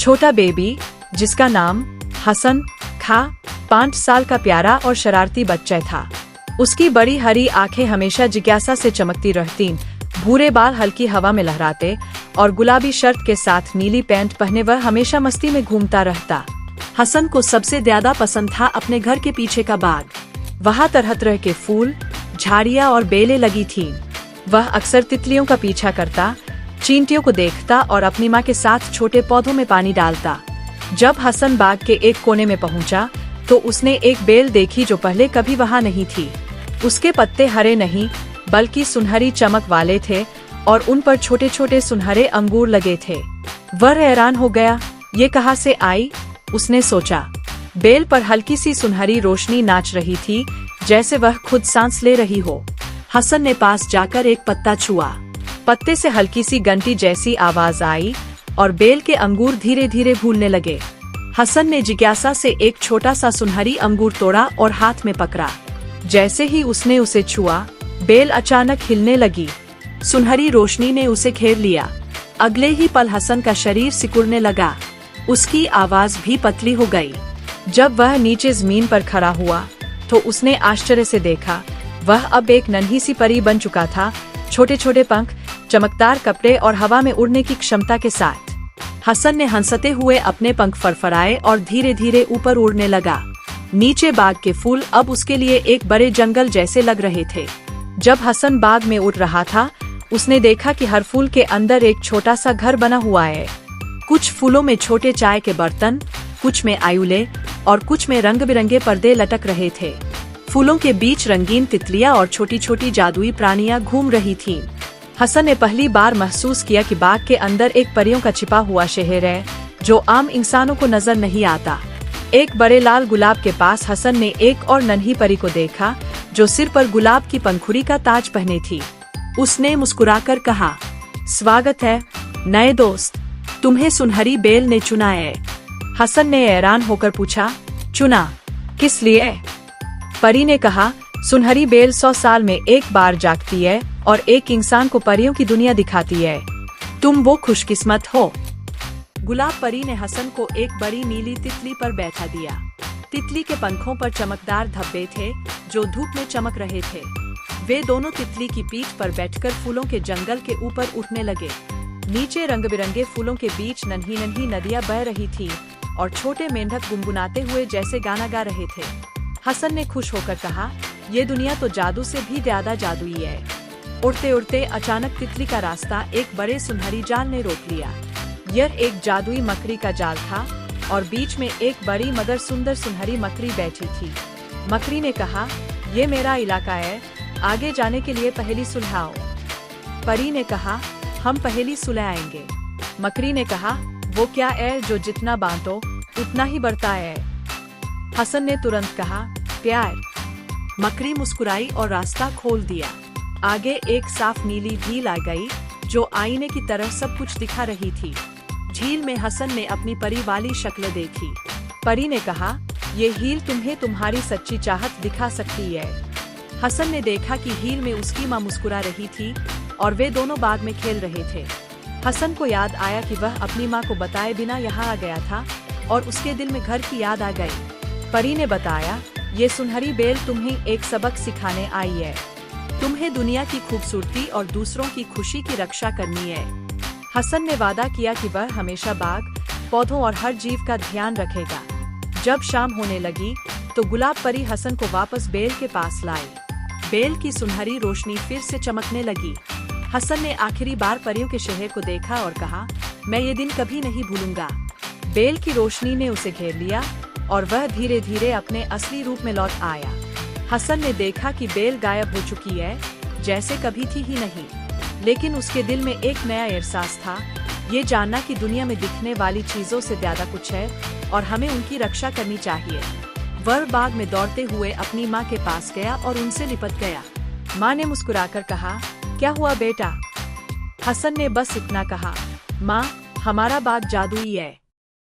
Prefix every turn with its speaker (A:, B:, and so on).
A: छोटा बेबी, जिसका नाम हसन खा 5 साल का प्यारा और शरारती बच्चा था। उसकी बड़ी हरी आंखें हमेशा जिज्ञासा से चमकती रहतीं, भूरे बाल हल्की हवा में लहराते और गुलाबी शर्ट के साथ नीली पैंट पहने वह हमेशा मस्ती में घूमता रहता। हसन को सबसे ज्यादा पसंद था अपने घर के पीछे का बाग। वहाँ तरह तरह के फूल, झाड़ियाँ और बेलें लगी थीं। वह अक्सर तितलियों का पीछा करता, चींटियों को देखता और अपनी माँ के साथ छोटे पौधों में पानी डालता। जब हसन बाग के एक कोने में पहुंचा, तो उसने एक बेल देखी जो पहले कभी वहाँ नहीं थी। उसके पत्ते हरे नहीं बल्कि सुनहरी चमक वाले थे और उन पर छोटे छोटे सुनहरे अंगूर लगे थे। वह हैरान हो गया, ये कहाँ से आई? उसने सोचा। बेल पर हल्की सी सुनहरी रोशनी नाच रही थी, जैसे वह खुद सांस ले रही हो। हसन ने पास जाकर एक पत्ता छुआ। पत्ते से हल्की सी घंटी जैसी आवाज आई और बेल के अंगूर धीरे धीरे भूलने लगे। हसन ने जिज्ञासा से एक छोटा सा सुनहरी अंगूर तोड़ा और हाथ में पकड़ा। जैसे ही उसने उसे छुआ, बेल अचानक हिलने लगी। सुनहरी रोशनी ने उसे घेर लिया। अगले ही पल हसन का शरीर सिकुड़ने लगा। उसकी आवाज भी पतली हो गई। जब वह नीचे जमीन पर खड़ा हुआ, तो उसने आश्चर्य से देखा। वह अब एक नन्ही सी परी बन चुका था, छोटे छोटे पंख, चमकदार कपड़े और हवा में उड़ने की क्षमता के साथ। हसन ने हंसते हुए अपने पंख फड़फड़ाए और धीरे धीरे ऊपर उड़ने लगा। नीचे बाग के फूल अब उसके लिए एक बड़े जंगल जैसे लग रहे थे। जब हसन बाग में उड़ रहा था, उसने देखा कि हर फूल के अंदर एक छोटा सा घर बना हुआ है। कुछ फूलों में छोटे चाय के बर्तन, कुछ में आयुले और कुछ में रंग बिरंगे पर्दे लटक रहे थे। फूलों के बीच रंगीन तितलियां और छोटी छोटी जादुई प्राणियां घूम रही थीं। हसन ने पहली बार महसूस किया कि बाग के अंदर एक परियों का छिपा हुआ शहर है, जो आम इंसानों को नजर नहीं आता। एक बड़े लाल गुलाब के पास हसन ने एक और नन्ही परी को देखा, जो सिर पर गुलाब की पंखुड़ी का ताज पहने थी। उसने मुस्कुराकर कहा, स्वागत है नए दोस्त, तुम्हें सुनहरी बेल ने चुना है। हसन ने हैरान होकर पूछा, चुना? किस लिए? परी ने कहा, सुनहरी बेल 100 साल में एक बार जागती है और एक इंसान को परियों की दुनिया दिखाती है। तुम वो खुशकिस्मत हो। गुलाब परी ने हसन को एक बड़ी नीली तितली पर बैठा दिया। तितली के पंखों पर चमकदार धब्बे थे, जो धूप में चमक रहे थे। वे दोनों तितली की पीठ पर बैठकर फूलों के जंगल के ऊपर उठने लगे। नीचे रंग बिरंगे फूलों के बीच नन्ही नन्ही नदियां बह रही थी और छोटे मेंढक गुनगुनाते हुए जैसे गाना गा रहे थे। हसन ने खुश होकर कहा, ये दुनिया तो जादू से भी ज्यादा जादुई है। उड़ते उड़ते अचानक तितली का रास्ता एक बड़े सुनहरी जाल ने रोक लिया। यह एक जादुई मकड़ी का जाल था और बीच में एक बड़ी मगर सुंदर सुनहरी मकड़ी बैठी थी। मकड़ी ने कहा, ये मेरा इलाका है, आगे जाने के लिए पहेली सुलझाओ। परी ने कहा, हम पहेली सुलझाएंगे। मकड़ी ने कहा, वो क्या है जो जितना बांटो उतना ही बढ़ता है? हसन ने तुरंत कहा, प्यार। मकड़ी मुस्कुराई और रास्ता खोल दिया। आगे एक साफ नीली झील आ गई, जो आईने की तरह सब कुछ दिखा रही थी। झील में हसन ने अपनी परी वाली शक्ल देखी। परी ने कहा, ये हील तुम्हें तुम्हारी सच्ची चाहत दिखा सकती है। हसन ने देखा कि हील में उसकी माँ मुस्कुरा रही थी और वे दोनों बाग में खेल रहे थे। हसन को याद आया कि वह अपनी माँ को बताए बिना यहाँ आ गया था और उसके दिल में घर की याद आ गई। परी ने बताया, ये सुनहरी बेल तुम्हें एक सबक सिखाने आई है। तुम्हें दुनिया की खूबसूरती और दूसरों की खुशी की रक्षा करनी है। हसन ने वादा किया कि वह हमेशा बाग, पौधों और हर जीव का ध्यान रखेगा। जब शाम होने लगी, तो गुलाब परी हसन को वापस बेल के पास लाई। बेल की सुनहरी रोशनी फिर से चमकने लगी। हसन ने आखिरी बार परियों के शहर को देखा और कहा, मैं ये दिन कभी नहीं भूलूंगा। बेल की रोशनी ने उसे घेर लिया और वह धीरे धीरे अपने असली रूप में लौट आया। हसन ने देखा कि बेल गायब हो चुकी है, जैसे कभी थी ही नहीं। लेकिन उसके दिल में एक नया एहसास था, ये जानना कि दुनिया में दिखने वाली चीजों से ज्यादा कुछ है और हमें उनकी रक्षा करनी चाहिए। वह बाग में दौड़ते हुए अपनी माँ के पास गया और उनसे लिपट गया। माँ ने मुस्कुराकर कहा, क्या हुआ बेटा? हसन ने बस इतना कहा, माँ, हमारा बाग जादुई है।